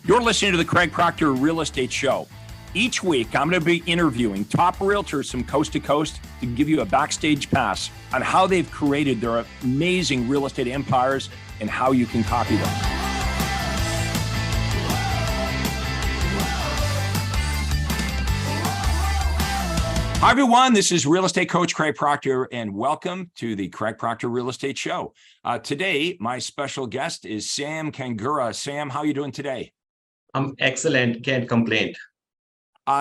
You're listening to the Craig Proctor Real Estate Show. Each week, I'm going to be interviewing top realtors from coast to coast to give you a backstage pass on how they've created their amazing real estate empires and how you can copy them. Hi, everyone. This is real estate coach Craig Proctor, and welcome to the Craig Proctor Real Estate Show. Today, my special guest is Sam Khangura. Sam, how are you doing today? I'm excellent. Can't complain.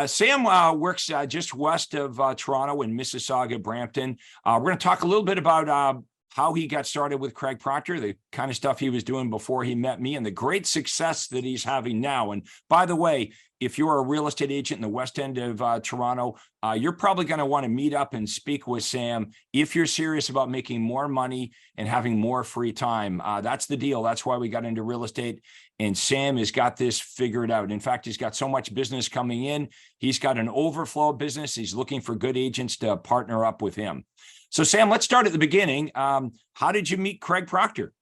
Sam works just west of Toronto in Mississauga, Brampton. We're going to talk a little bit about how he got started with Craig Proctor, the kind of stuff he was doing before he met me, and the great success that he's having now. And by the way, if you're a real estate agent in the west end of Toronto, you're probably going to want to meet up and speak with Sam if you're serious about making more money and having more free time. That's the deal. That's why we got into real estate. And Sam has got this figured out. In fact, he's got so much business coming in. He's got an overflow of business. He's looking for good agents to partner up with him. So Sam, let's start at the beginning. How did you meet Craig Proctor?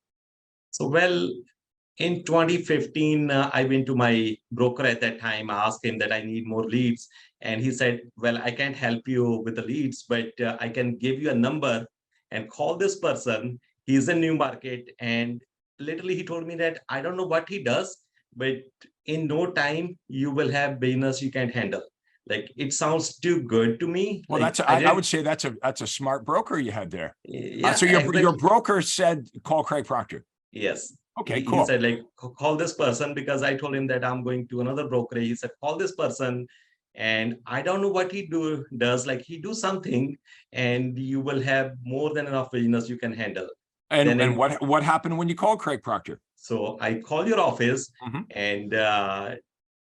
In 2015, I went to my broker at that time. I asked him that I need more leads. And he said, well, I can't help you with the leads, but I can give you a number and call this person. He's in New Market. And literally, he told me that I don't know what he does, but in no time, you will have business you can't handle. Like, it sounds too good to me. Well, like, I would say that's a smart broker you had there. Yeah, so your broker said, call Craig Proctor. Yes. Okay, cool. He said, like, call this person, because I told him that I'm going to another broker. He said, call this person. And I don't know what he does. Like, he do something and you will have more than enough business you can handle. And what happened when you called Craig Proctor? So I called your office and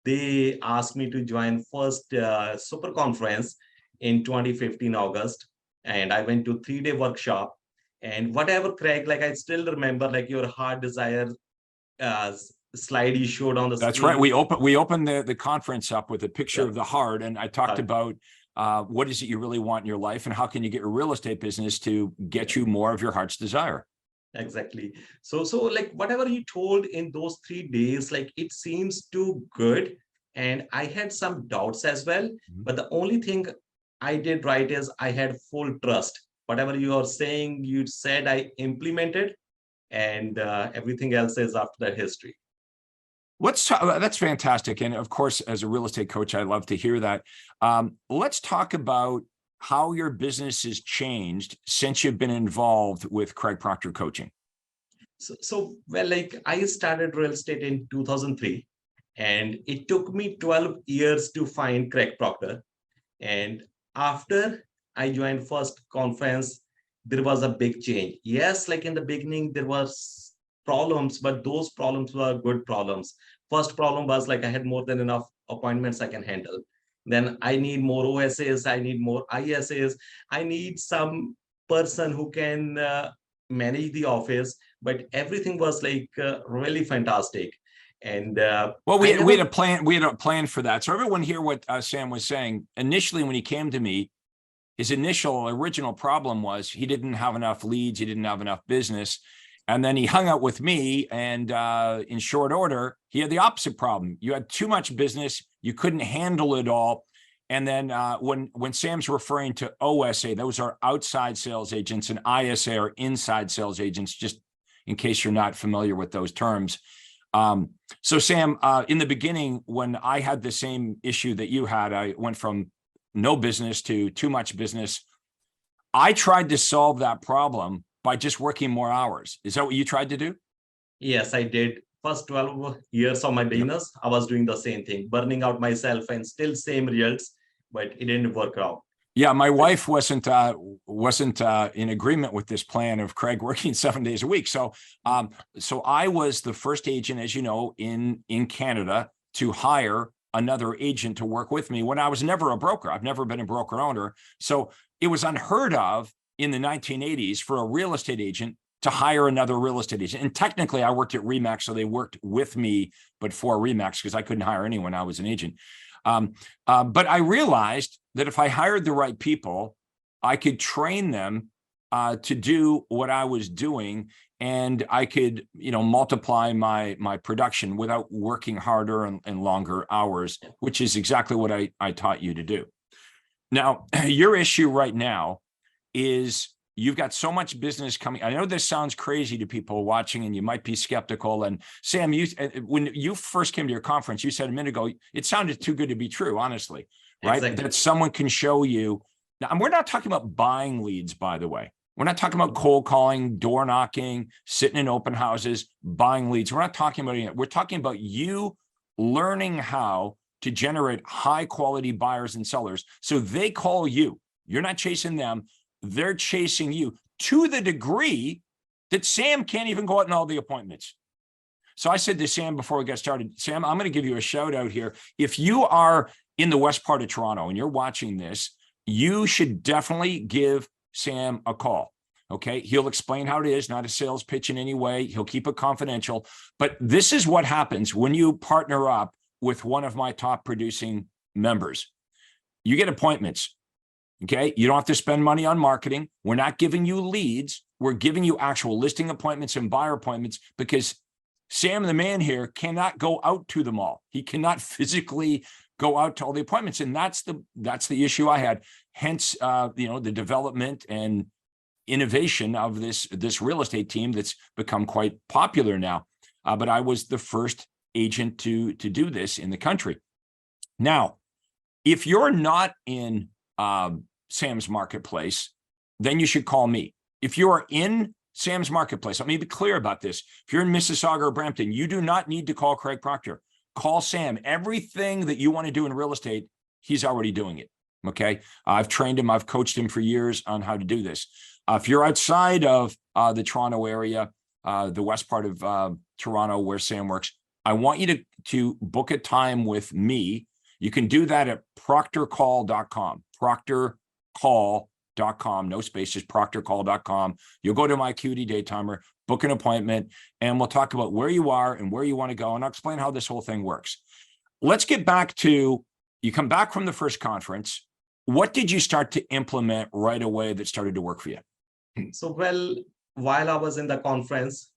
they asked me to join first super conference in 2015 August. And I went to 3-day workshop. And whatever, Craig, like, I still remember, like, your heart desire slide you showed on the screen. That's right. We opened the conference up with a picture of the heart, and I talked about what is it you really want in your life, and how can you get your real estate business to get you more of your heart's desire. Exactly. So like, whatever you told in those 3 days, like, it seems too good. And I had some doubts as well. But the only thing I did right is I had full trust. Whatever you are saying, you said, I implemented, and everything else is after that history. That's fantastic. And of course, as a real estate coach, I love to hear that. Let's talk about how your business has changed since you've been involved with Craig Proctor coaching. So like, I started real estate in 2003, and it took me 12 years to find Craig Proctor. And after I joined first conference, there was a big change. Yes, like, in the beginning, there was problems, but those problems were good problems. First problem was, like, I had more than enough appointments I can handle. Then I need more OSAs, I need more ISAs, I need some person who can manage the office, but everything was like really fantastic. And well, we had a plan. We had a plan for that. So everyone hear what Sam was saying. Initially, when he came to me, his original problem was he didn't have enough leads, he didn't have enough business. And then he hung out with me, and in short order, he had the opposite problem. You had too much business, you couldn't handle it all. And then when Sam's referring to OSA, those are outside sales agents, and ISA are inside sales agents, just in case you're not familiar with those terms. So Sam, in the beginning, when I had the same issue that you had, I went from no business to too much business. I tried to solve that problem by just working more hours. Is that what you tried to do? Yes, I did. First 12 years of my business, I was doing the same thing, burning out myself, and still same results, but it didn't work out. Yeah, my wife wasn't in agreement with this plan of Craig working 7 days a week. So I was the first agent, as you know, in Canada to hire another agent to work with me when I was never a broker. I've never been a broker owner. So it was unheard of in the 1980s for a real estate agent to hire another real estate agent. And technically I worked at RE/MAX, so they worked with me, but for RE/MAX, because I couldn't hire anyone. I was an agent. But I realized that if I hired the right people, I could train them to do what I was doing. and I could, multiply my production without working harder and longer hours, which is exactly what I taught you to do. Now, your issue right now is you've got so much business coming. I know this sounds crazy to people watching, and you might be skeptical. And Sam, when you first came to your conference, you said a minute ago, it sounded too good to be true, honestly, right? Exactly. That someone can show you. Now, and we're not talking about buying leads, by the way. We're not talking about cold calling, door knocking, sitting in open houses, buying leads. We're not talking about it. We're talking about you learning how to generate high quality buyers and sellers. So they call you. You're not chasing them. They're chasing you to the degree that Sam can't even go out in all the appointments. So I said to Sam before we got started, Sam, I'm going to give you a shout out here. If you are in the west part of Toronto and you're watching this, you should definitely give Sam a call. Okay. He'll explain how it is, not a sales pitch in any way. He'll keep it confidential. But this is what happens when you partner up with one of my top producing members. You get appointments. Okay. You don't have to spend money on marketing. We're not giving you leads. We're giving you actual listing appointments and buyer appointments, because Sam, the man here, cannot go out to them all. He cannot physically go out to all the appointments. And that's the issue I had. Hence, the development and innovation of this real estate team that's become quite popular now. But I was the first agent to do this in the country. Now, if you're not in Sam's marketplace, then you should call me. If you are in Sam's marketplace, let me be clear about this. If you're in Mississauga or Brampton, you do not need to call Craig Proctor. Call Sam. Everything that you want to do in real estate, he's already doing it. Okay. I've trained him. I've coached him for years on how to do this. If you're outside of the Toronto area, the west part of Toronto where Sam works, I want you to book a time with me. You can do that at proctorcall.com, proctorcall.com, no spaces, proctorcall.com. You'll go to my Acuity Day Timer, book an appointment, and we'll talk about where you are and where you want to go. And I'll explain how this whole thing works. Let's get back to, you come back from the first conference. What did you start to implement right away that started to work for you? So, while I was in the conference,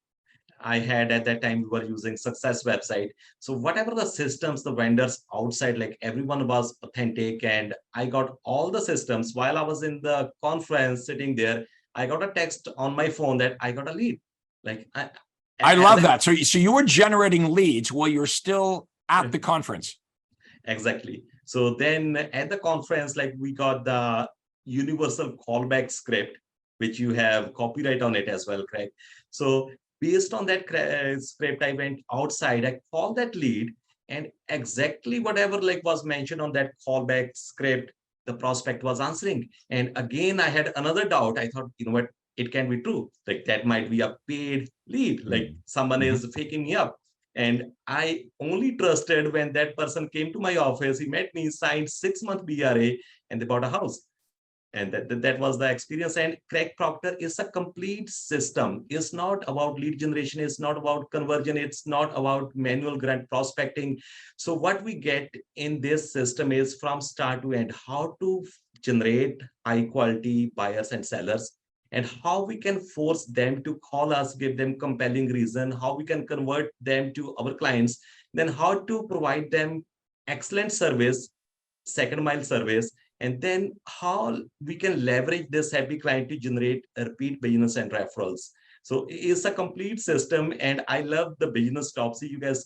I had at that time, we were using Success website. So whatever the systems, the vendors outside, like everyone was authentic, and I got all the systems. While I was in the conference sitting there, I got a text on my phone that I got a lead. Like I love that. So you were generating leads while you're still at the conference. Exactly. So then at the conference, like we got the universal callback script, which you have copyright on it as well, Craig. So based on that script, I went outside, I called that lead, and exactly whatever like was mentioned on that callback script, the prospect was answering. And again, I had another doubt. I thought, you know what, it can be true. Like that might be a paid lead, like someone is faking me up. And I only trusted when that person came to my office, he met me, signed 6-month BRA, and they bought a house. And that was the experience. And Craig Proctor is a complete system. It's not about lead generation. It's not about conversion. It's not about manual grant prospecting. So what we get in this system is from start to end, how to generate high quality buyers and sellers, and how we can force them to call us, give them compelling reason, how we can convert them to our clients, then how to provide them excellent service, second mile service, and then how we can leverage this happy client to generate a repeat business and referrals. So it's a complete system. And I love the business topsy you guys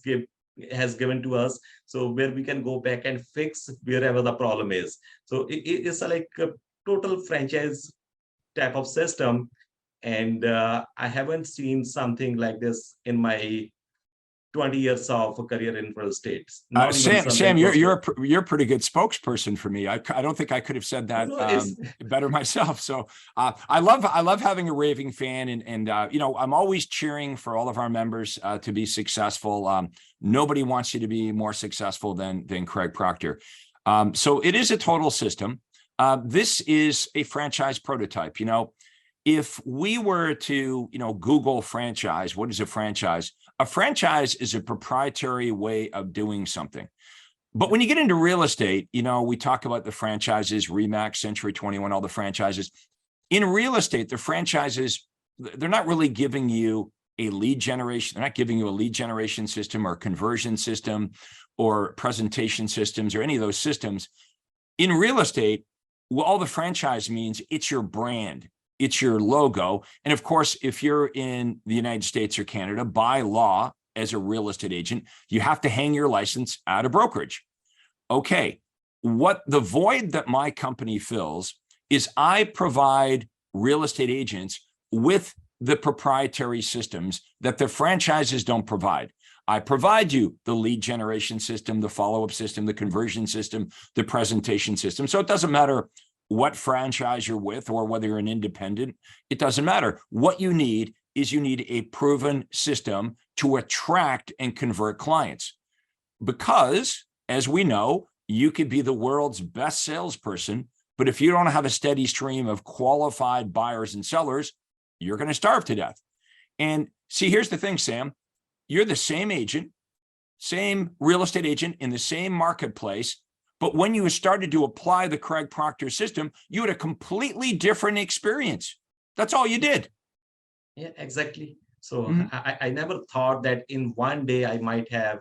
has given to us. So where we can go back and fix wherever the problem is. So it's like a total franchise type of system. And I haven't seen something like this in my 20 years of career in real estate. Sam, you're a pretty good spokesperson for me. I don't think I could have said that better myself. So I love having a raving fan, and I'm always cheering for all of our members to be successful. Nobody wants you to be more successful than Craig Proctor. So it is a total system. This is a franchise prototype. If we were to, Google franchise, what is a franchise? A franchise is a proprietary way of doing something. But when you get into real estate, we talk about the franchises, Remax, Century 21, all the franchises. In real estate, the franchises they're not really giving you a lead generation. They're not giving you a lead generation system or conversion system or presentation systems or any of those systems. In real estate, well, all the franchise means it's your brand, it's your logo. And of course, if you're in the United States or Canada, by law, as a real estate agent, you have to hang your license at a brokerage. Okay, what the void that my company fills is I provide real estate agents with the proprietary systems that the franchises don't provide. I provide you the lead generation system, the follow-up system, the conversion system, the presentation system. So it doesn't matter what franchise you're with or whether you're an independent, it doesn't matter. What you need is you need a proven system to attract and convert clients. Because, as we know, you could be the world's best salesperson, but if you don't have a steady stream of qualified buyers and sellers, you're going to starve to death. And see, here's the thing, Sam, you're the same agent, same real estate agent in the same marketplace, but when you started to apply the Craig Proctor system, you had a completely different experience. That's all you did. Yeah, exactly. So I never thought that in one day I might have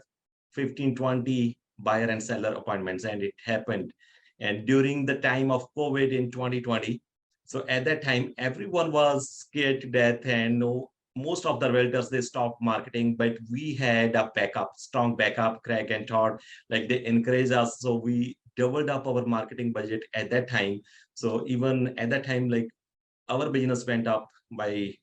15, 20 buyer and seller appointments, and it happened. And during the time of COVID in 2020, so at that time, everyone was scared to death, and most of the realtors, they stopped marketing, but we had a backup, strong backup. Craig and Todd, like, they encouraged us. So we doubled up our marketing budget at that time. So even at that time, like, our business went up by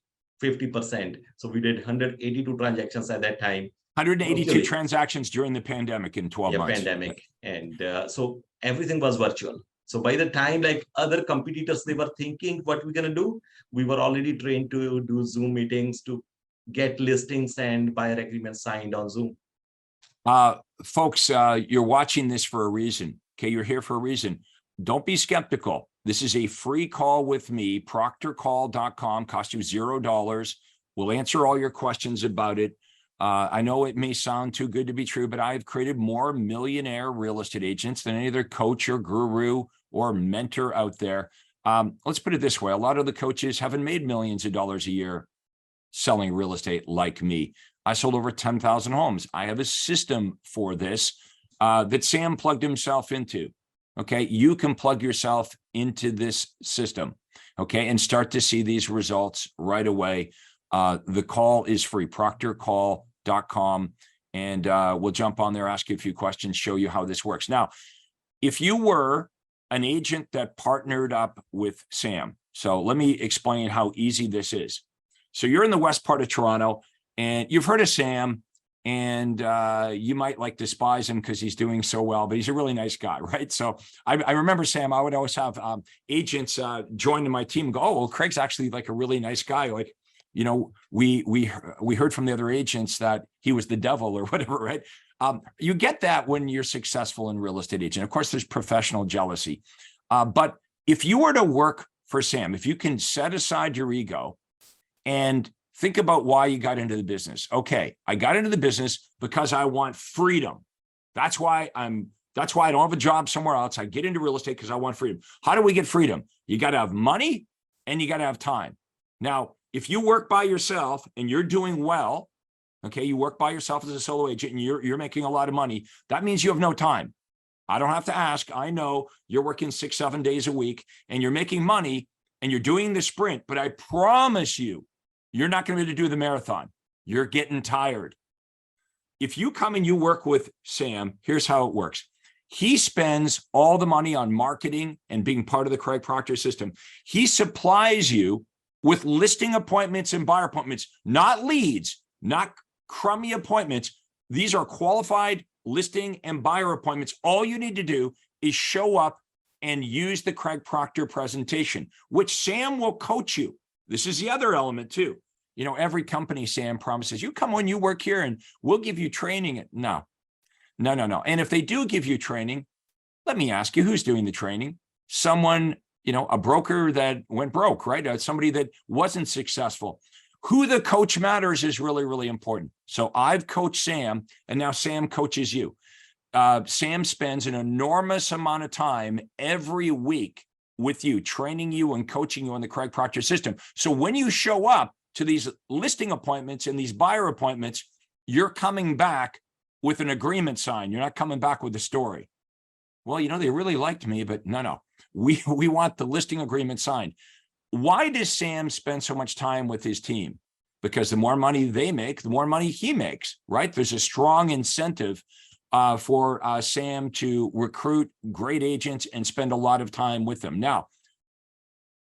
50%. So we did 182 transactions at that time. 182 transactions during the pandemic in 12 months. Pandemic. And so everything was virtual. So by the time, like, other competitors, they were thinking what we're going to do, we were already trained to do Zoom meetings to get listings and buyer agreements signed on Zoom. Folks, you're watching this for a reason. Okay, you're here for a reason. Don't be skeptical. This is a free call with me, proctorcall.com, cost you $0. We'll answer all your questions about it. I know it may sound too good to be true, but I've created more millionaire real estate agents than any other coach or guru or mentor out there. Let's put it this way. A lot of the coaches haven't made millions of dollars a year selling real estate like me. I sold over 10,000 homes. I have a system for this that Sam plugged himself into. Okay, you can plug yourself into this system, okay, and start to see these results right away. The call is free, proctorcall.com, and we'll jump on there, ask you a few questions, show you how this works. Now, if you were an agent that partnered up with Sam, so let me explain how easy this is. So you're in the west part of Toronto, and you've heard of Sam, and you might like despise him because he's doing so well, but he's a really nice guy, right? So I remember, Sam, I would always have agents join my team and go, oh, well, Craig's actually like a really nice guy. Like, you know, we heard from the other agents that he was the devil or whatever, right? You get that when you're successful in real estate agent. Of course, there's professional jealousy. But if you were to work for Sam, if you can set aside your ego and think about why you got into the business. Okay, I got into the business because I want freedom. That's why I don't have a job somewhere else. I get into real estate because I want freedom. How do we get freedom? You got to have money and you got to have time. Now, if you work by yourself and you're doing well, okay, you work by yourself as a solo agent and you're making a lot of money, that means you have no time. I don't have to ask. I know you're working 6-7 days a week and you're making money and you're doing the sprint, but I promise you, you're not going to be able to do the marathon. You're getting tired. If you come and you work with Sam, here's how it works. He spends all the money on marketing and being part of the Craig Proctor system. He supplies you with listing appointments and buyer appointments, not leads, not crummy appointments. These are qualified listing and buyer appointments. All you need to do is show up and use the Craig Proctor presentation, which Sam will coach you. This is the other element too. You know, every company, Sam, promises you come when you work here and we'll give you training. No. And if they do give you training, let me ask you, who's doing the training? Someone, you know, a broker that went broke, right? Somebody that wasn't successful. Who the coach matters is really, really important. So I've coached Sam and now Sam coaches you. Sam spends an enormous amount of time every week with you, training you and coaching you on the Craig Proctor system. So when you show up, to these listing appointments and these buyer appointments, you're coming back with an agreement signed. You're not coming back with a story. Well, they really liked me, but no. We want the listing agreement signed. Why does Sam spend so much time with his team? Because the more money they make, the more money he makes, right? There's a strong incentive for Sam to recruit great agents and spend a lot of time with them. Now,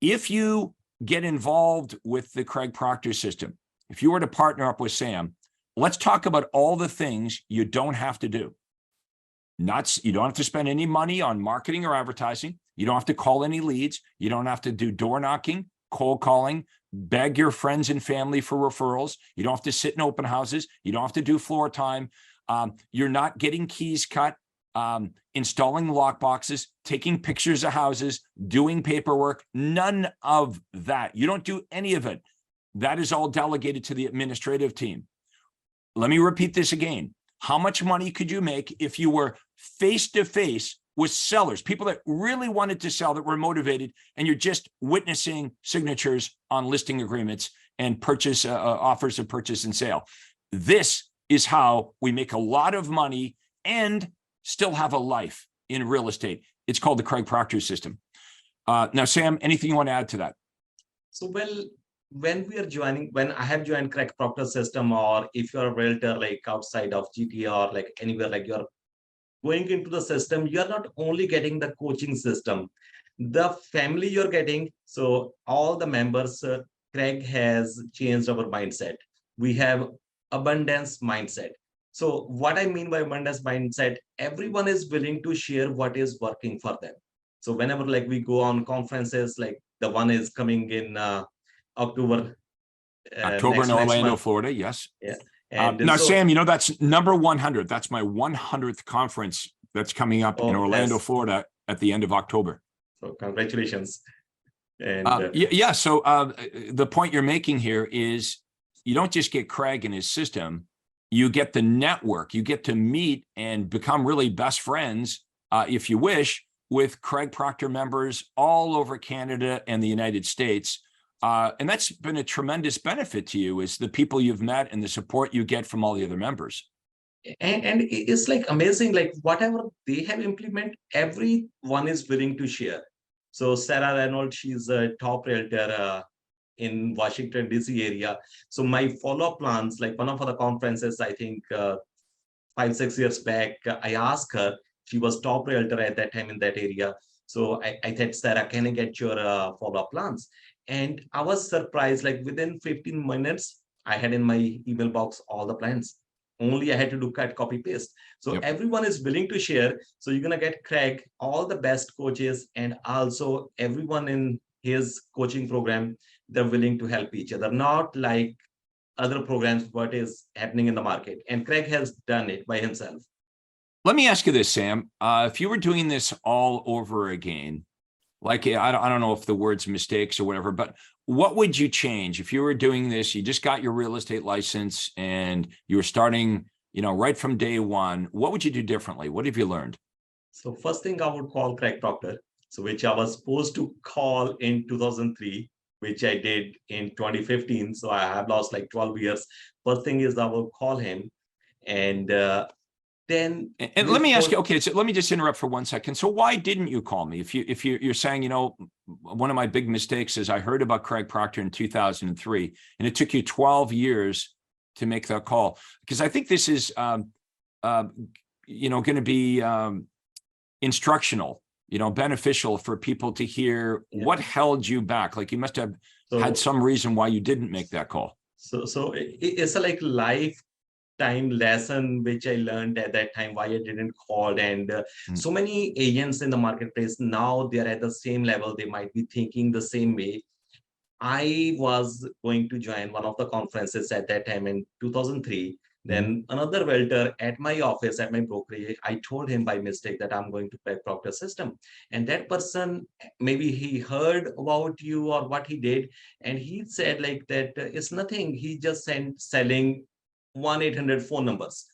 if you get involved with the Craig Proctor system, if you were to partner up with Sam, let's talk about all the things you don't have to do. You don't have to spend any money on marketing or advertising. You don't have to call any leads. You don't have to do door knocking, cold calling, beg your friends and family for referrals. You don't have to sit in open houses. You don't have to do floor time. You're not getting keys cut, installing lock boxes, taking pictures of houses, doing paperwork. None of that. You don't do any of it. That is all delegated to the administrative team. Let me repeat this again. How much money could you make if you were face-to-face with sellers, people that really wanted to sell, that were motivated, and you're just witnessing signatures on listing agreements and purchase offers of purchase and sale? This is how we make a lot of money and still have a life in real estate. It's called the Craig Proctor system. Now, Sam, anything you want to add to that? So, when I have joined Craig Proctor system, or if you're a realtor like outside of GTA or like anywhere, like you're going into the system, you're not only getting the coaching system, the family you're getting. So all the members, Craig has changed our mindset. We have abundance mindset. So what I mean by abundance mindset, everyone is willing to share what is working for them. So whenever like we go on conferences, like the one is coming in October in Orlando, Florida. Yes. Yeah. Now, Sam, that's number 100. That's my 100th conference that's coming up in Orlando, Florida at the end of October. So congratulations. And So the point you're making here is you don't just get Craig and his system. You get the network. You get to meet and become really best friends, if you wish, with Craig Proctor members all over Canada and the United States. And that's been a tremendous benefit to you, is the people you've met and the support you get from all the other members. And it's like amazing, like whatever they have implemented, everyone is willing to share. So Sarah Reynolds, she's a top realtor in Washington, DC area. So my follow-up plans, like one of the conferences, I think 5-6 years back, I asked her, she was top realtor at that time in that area. So I said, Sarah, can I get your follow-up plans? And I was surprised, like within 15 minutes, I had in my email box all the plans. Only I had to do cut, copy, paste. So everyone is willing to share. So you're going to get Craig, all the best coaches, and also everyone in his coaching program, they're willing to help each other, not like other programs, what is happening in the market. And Craig has done it by himself. Let me ask you this, Sam. If you were doing this all over again, like, I don't know if the word's mistakes or whatever, but what would you change if you were doing this? You just got your real estate license and you were starting, right from day one. What would you do differently? What have you learned? So first thing, I would call Craig Proctor, so which I was supposed to call in 2003, which I did in 2015. So I have lost like 12 years. First thing is I will call him, and then let me ask you, okay, so let me just interrupt for 1 second. So why didn't you call me? If you're saying, one of my big mistakes is I heard about Craig Proctor in 2003, and it took you 12 years to make that call, because I think this is going to be instructional, beneficial for people to hear what held you back. Like you must have had some reason why you didn't make that call. So it's a like lifetime lesson which I learned at that time, why I didn't call. And so many agents in the marketplace now, they're at the same level, they might be thinking the same way. I was going to join one of the conferences at that time in 2003. Then another welder at my office, at my brokerage, I told him by mistake that I'm going to Craig Proctor system. And that person, maybe he heard about you or what he did, and he said like that it's nothing. He just selling 1-800 phone numbers.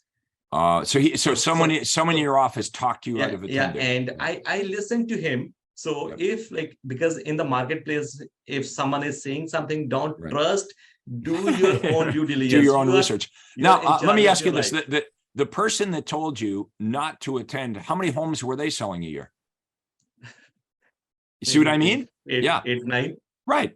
So someone in your office talked you out of attending. And I listened to him. So if like, because in the marketplace, if someone is saying something, don't trust, Do your own due diligence. Do your own You are- research. you Now, are in let me charge of ask you your this. life. The person that told you not to attend, how many homes were they selling a year? You see what I mean? Yeah. Eight, nine. Right.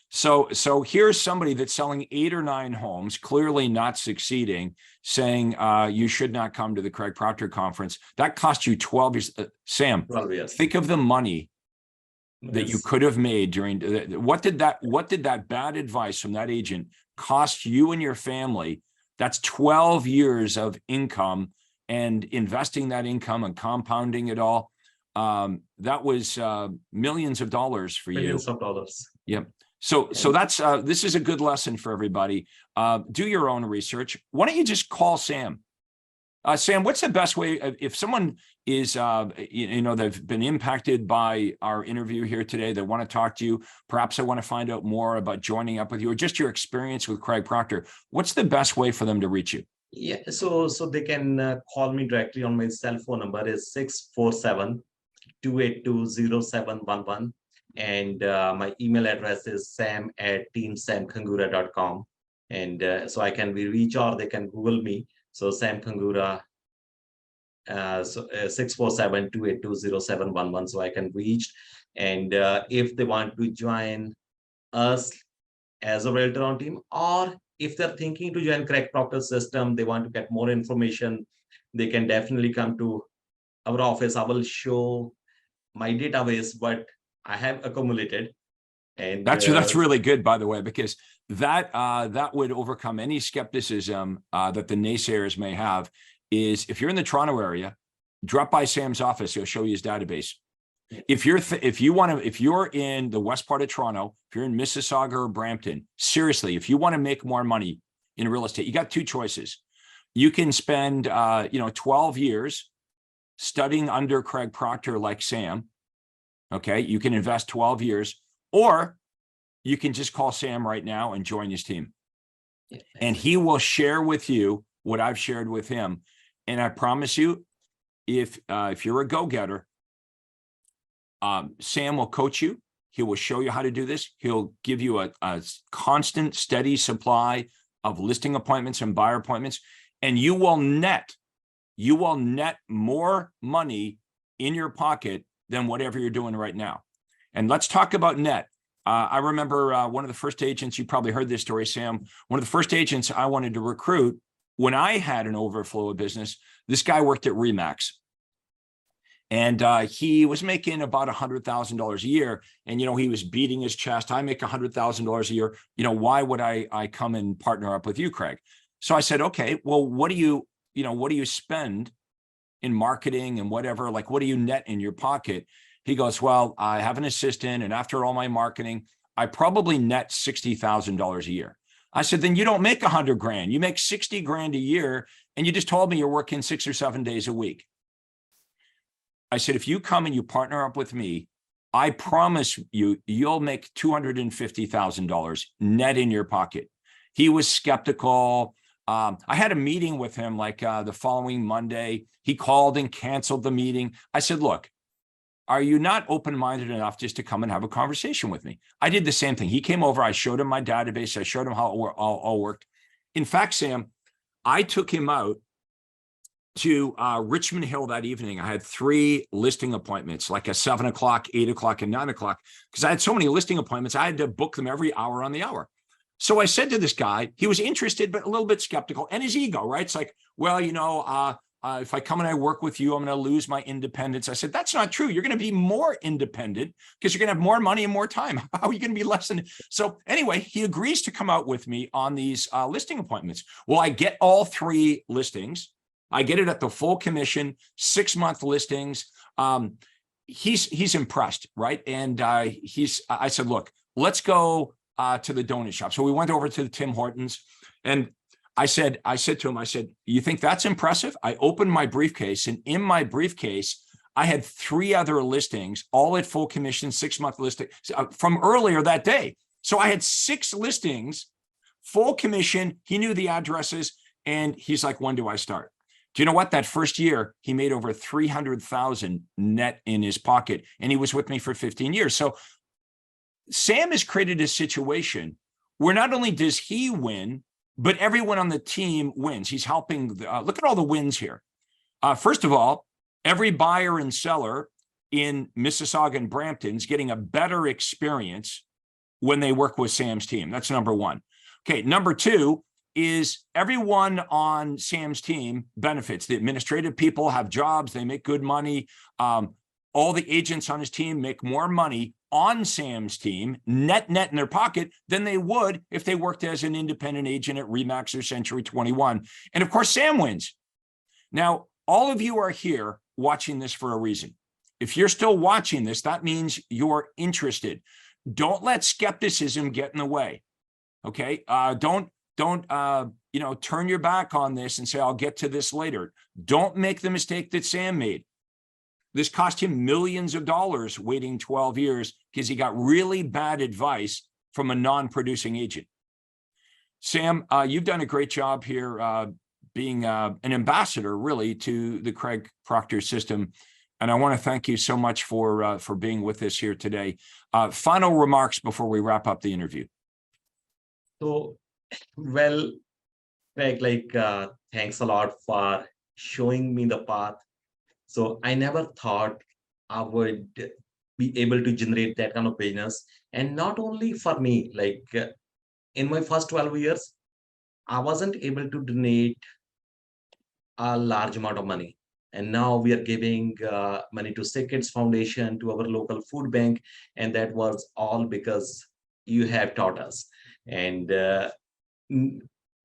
So here's somebody that's selling 8 or 9 homes, clearly not succeeding, saying you should not come to the Craig Proctor conference. That cost you 12 years. Sam, 12 years. think of the money that you Yes. could have made during what did that bad advice from that agent cost you and your family? That's 12 years of income and investing that income and compounding it all. That was millions of dollars for you. Millions of dollars. Yep. So that's this is a good lesson for everybody. Do your own research. Why don't you just call Sam? Sam, what's the best way if someone is they've been impacted by our interview here today, they want to talk to you, perhaps they want to find out more about joining up with you or just your experience with Craig Proctor, what's the best way for them to reach you? Yeah, so they can call me directly on my cell phone number is 647-282-0711. And my email address is sam@teamsamkhangura.com. And so I can be reached or they can Google me. So Sam Khangura, 647-282-0711. So I can reach. And if they want to join us as a realtor on team, or if they're thinking to join Craig Proctor system, they want to get more information, they can definitely come to our office. I will show my database, what I have accumulated. And that's really good, by the way, because that would overcome any skepticism that the naysayers may have. Is if you're in the Toronto area, drop by Sam's office, he'll show you his database. If you're in the west part of Toronto, if you're in Mississauga or Brampton, seriously, if you want to make more money in real estate, you got 2 choices. You can spend 12 years studying under Craig Proctor like Sam. Okay, you can invest 12 years, or you can just call Sam right now and join his team. And he will share with you what I've shared with him. And I promise you, if you're a go-getter, Sam will coach you. He will show you how to do this. He'll give you a constant, steady supply of listing appointments and buyer appointments, and you will net more money in your pocket than whatever you're doing right now. And let's talk about net. I remember one of the first agents, you probably heard this story, Sam, one of the first agents I wanted to recruit when I had an overflow of business, this guy worked at Remax. And he was making about $100,000 a year. And, he was beating his chest. I make $100,000 a year. Why would I come and partner up with you, Craig? So I said, okay, well, what do you spend in marketing and whatever? Like, what do you net in your pocket? He goes, well, I have an assistant. And after all my marketing, I probably net $60,000 a year. I said, then you don't make $100,000. You make $60,000 a year. And you just told me you're working 6 or 7 days a week. I said, if you come and you partner up with me, I promise you'll make $250,000 net in your pocket. He was skeptical. I had a meeting with him like the following Monday. He called and canceled the meeting. I said, look, are you not open-minded enough just to come and have a conversation with me? I did the same thing. He came over. I showed him my database. I showed him how it all worked. In fact, Sam, I took him out to Richmond Hill that evening. I had 3 listing appointments, like a 7 o'clock, 8 o'clock, and 9 o'clock, because I had so many listing appointments. I had to book them every hour on the hour. So I said to this guy, he was interested, but a little bit skeptical, and his ego, right? It's like, well, if I come and I work with you, I'm going to lose my independence. I said, that's not true. You're going to be more independent because you're going to have more money and more time. How are you going to be less than? So anyway, he agrees to come out with me on these listing appointments. Well, I get all 3 listings. I get it at the full commission, 6-month listings. He's impressed, right? And I said, look, let's go to the donut shop. So we went over to the Tim Hortons, and I said to him, you think that's impressive? I opened my briefcase, and in my briefcase, I had 3 other listings, all at full commission, 6-month listing from earlier that day. So I had 6 listings, full commission. He knew the addresses, and he's like, when do I start? Do you know what? That first year, he made over $300,000 net in his pocket, and he was with me for 15 years. So Sam has created a situation where not only does he win, but everyone on the team wins. He's helping. Look at all the wins here. First of all, every buyer and seller in Mississauga and Brampton is getting a better experience when they work with Sam's team. That's number one. Okay, number two is everyone on Sam's team benefits. The administrative people have jobs, they make good money. All the agents on his team make more money on Sam's team, net in their pocket, than they would if they worked as an independent agent at Remax or Century 21. And of course, Sam wins. Now, all of you are here watching this for a reason. If you're still watching this, that means you're interested. Don't let skepticism get in the way. Okay. Don't turn your back on this and say, I'll get to this later. Don't make the mistake that Sam made. This cost him millions of dollars waiting 12 years because he got really bad advice from a non-producing agent. Sam, you've done a great job here being an ambassador really to the Craig Proctor system. And I want to thank you so much for being with us here today. Final remarks before we wrap up the interview. So, well, Craig, thanks a lot for showing me the path. So I never thought I would be able to generate that kind of business. And not only for me, in my first 12 years, I wasn't able to donate a large amount of money. And now we are giving money to Sick Kids Foundation, to our local food bank. And that was all because you have taught us. And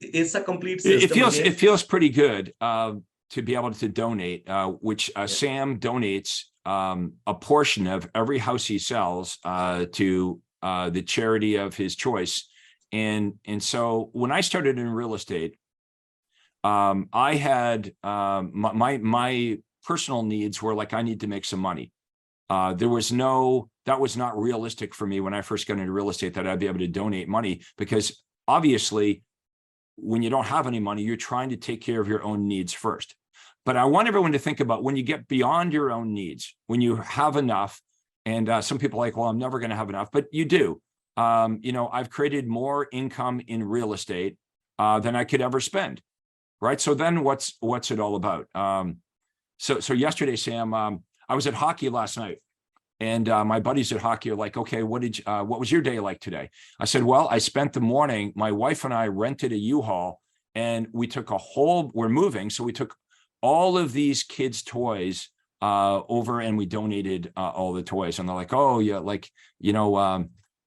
it's a complete system. It feels pretty good to be able to donate, which Sam donates a portion of every house he sells to the charity of his choice. And so when I started in real estate, I had my personal needs were like, I need to make some money. That was not realistic for me when I first got into real estate, that I'd be able to donate money, because obviously when you don't have any money, you're trying to take care of your own needs first. But I want everyone to think about when you get beyond your own needs, when you have enough, and some people are like, well, I'm never going to have enough, but you do. I've created more income in real estate than I could ever spend. Right. So then what's it all about? So yesterday, Sam, I was at hockey last night, and my buddies at hockey are like, okay, what was your day like today? I said, well, I spent the morning, my wife and I rented a U-Haul, and we took we're moving. So we took all of these kids' toys over, and we donated all the toys. And they're like, oh yeah,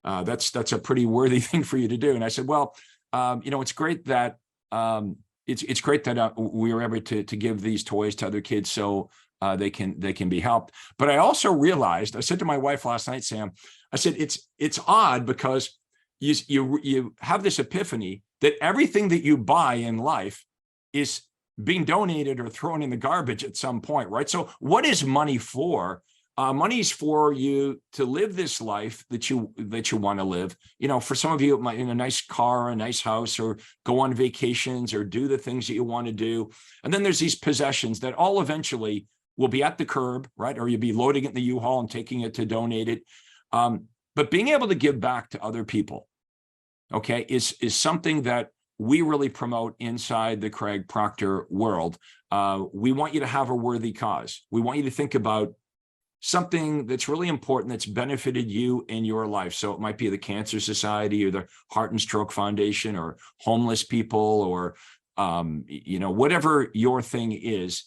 that's a pretty worthy thing for you to do. And I said, well, it's great that it's great that we were able to give these toys to other kids so they can be helped. But I also realized, I said to my wife last night, Sam, I said, it's odd because you have this epiphany that everything that you buy in life is being donated or thrown in the garbage at some point, right? So what is money for? Money's for you to live this life that you want to live. For some of you, it might in a nice car, a nice house, or go on vacations, or do the things that you want to do. And then there's these possessions that all eventually will be at the curb, right? Or you'll be loading it in the U-Haul and taking it to donate it. But being able to give back to other people, okay, is something that we really promote inside the Craig Proctor world. We want you to have a worthy cause. We want you to think about something that's really important, that's benefited you in your life. So it might be the Cancer Society, or the Heart and Stroke Foundation, or homeless people, or whatever your thing is.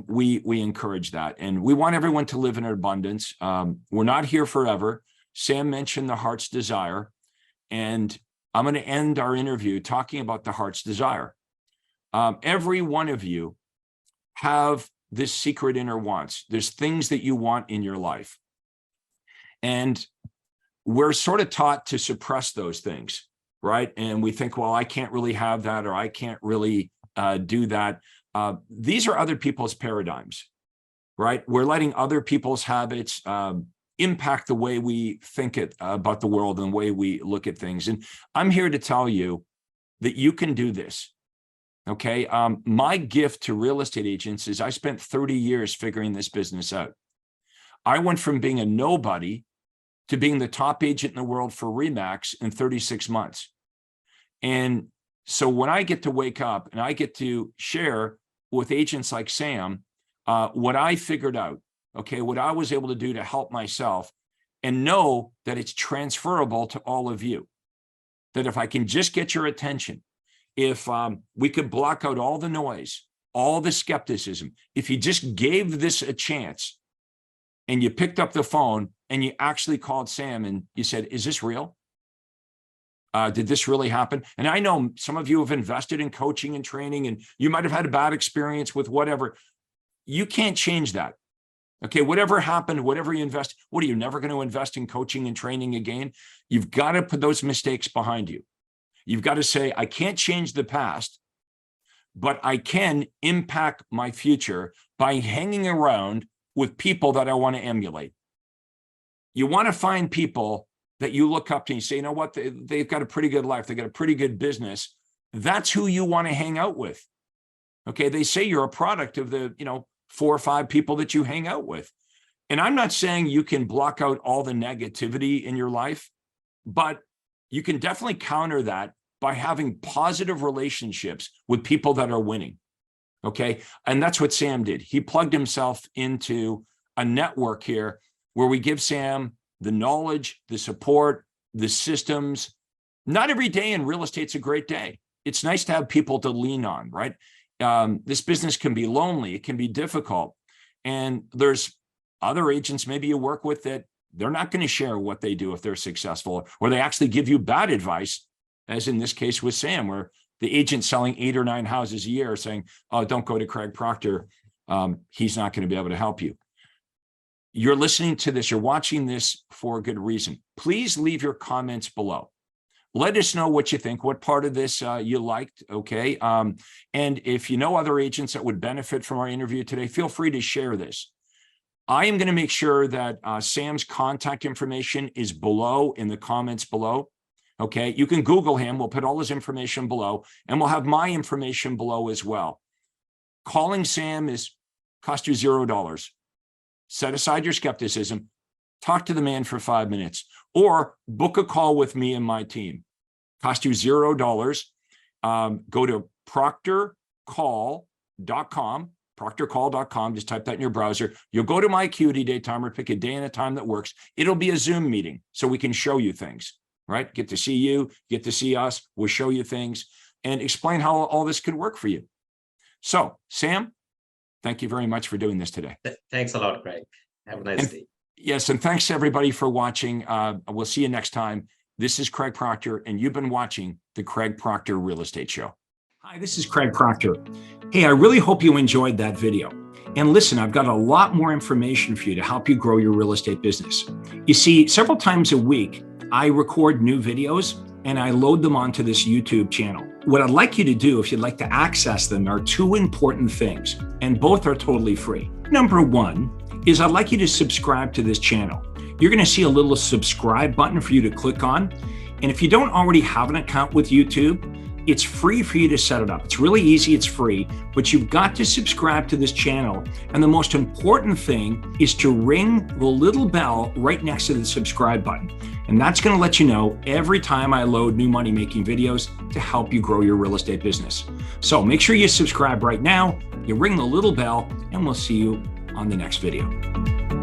We encourage that, and we want everyone to live in abundance. We're not here forever. Sam mentioned the heart's desire, and I'm going to end our interview talking about the heart's desire. Every one of you have this secret inner wants. There's things that you want in your life. And we're sort of taught to suppress those things, right? And we think, well, I can't really have that, or I can't really do that. These are other people's paradigms, right? We're letting other people's habits impact the way we think about the world and the way we look at things. And I'm here to tell you that you can do this. Okay. My gift to real estate agents is I spent 30 years figuring this business out. I went from being a nobody to being the top agent in the world for Remax in 36 months. And so when I get to wake up and I get to share with agents like Sam, what I figured out, okay, what I was able to do to help myself, and know that it's transferable to all of you. That if I can just get your attention, if we could block out all the noise, all the skepticism, if you just gave this a chance and you picked up the phone and you actually called Sam and you said, is this real? Did this really happen? And I know some of you have invested in coaching and training, and you might have had a bad experience with whatever. You can't change that. Okay, whatever happened, whatever you invest, what are you never going to invest in coaching and training again? You've got to put those mistakes behind you. You've got to say, I can't change the past, but I can impact my future by hanging around with people that I want to emulate. You want to find people that you look up to and you say, you know what, they've got a pretty good life. They've got a pretty good business. That's who you want to hang out with. Okay, they say you're a product of the, 4 or 5 people that you hang out with. And I'm not saying you can block out all the negativity in your life, but you can definitely counter that by having positive relationships with people that are winning. Okay. And that's what Sam did. He plugged himself into a network here where we give Sam the knowledge, the support, the systems. Not every day in real estate's a great day. It's nice to have people to lean on, right? This business can be lonely. It can be difficult. And there's other agents maybe you work with that they're not going to share what they do if they're successful, or they actually give you bad advice, as in this case with Sam, where the agent selling 8 or 9 houses a year saying, oh, don't go to Craig Proctor. He's not going to be able to help you. You're listening to this, you're watching this for a good reason. Please leave your comments below. Let us know what you think, what part of this you liked, okay? And if you know other agents that would benefit from our interview today, feel free to share this. I am going to make sure that Sam's contact information is below in the comments below, okay? You can Google him. We'll put all his information below, and we'll have my information below as well. Calling Sam cost you $0. Set aside your skepticism. Talk to the man for 5 minutes, or book a call with me and my team. Cost you $0. Go to proctorcall.com, proctorcall.com. Just type that in your browser. You'll go to my Acuity Day timer, pick a day and a time that works. It'll be a Zoom meeting so we can show you things, right? Get to see you, get to see us. We'll show you things and explain how all this could work for you. So, Sam, thank you very much for doing this today. Thanks a lot, Craig. Have a nice day. Yes, and thanks everybody for watching. We'll see you next time. This is Craig Proctor, and you've been watching the Craig Proctor Real Estate Show. Hi, this is Craig Proctor. Hey, I really hope you enjoyed that video. And listen, I've got a lot more information for you to help you grow your real estate business. You see, several times a week, I record new videos and I load them onto this YouTube channel. What I'd like you to do, if you'd like to access them, are 2 important things, and both are totally free. Number 1 is I'd like you to subscribe to this channel. You're going to see a little subscribe button for you to click on. And if you don't already have an account with YouTube, it's free for you to set it up. It's really easy, it's free, but you've got to subscribe to this channel. And the most important thing is to ring the little bell right next to the subscribe button. And that's going to let you know every time I load new money-making videos to help you grow your real estate business. So make sure you subscribe right now, you ring the little bell, and we'll see you on the next video.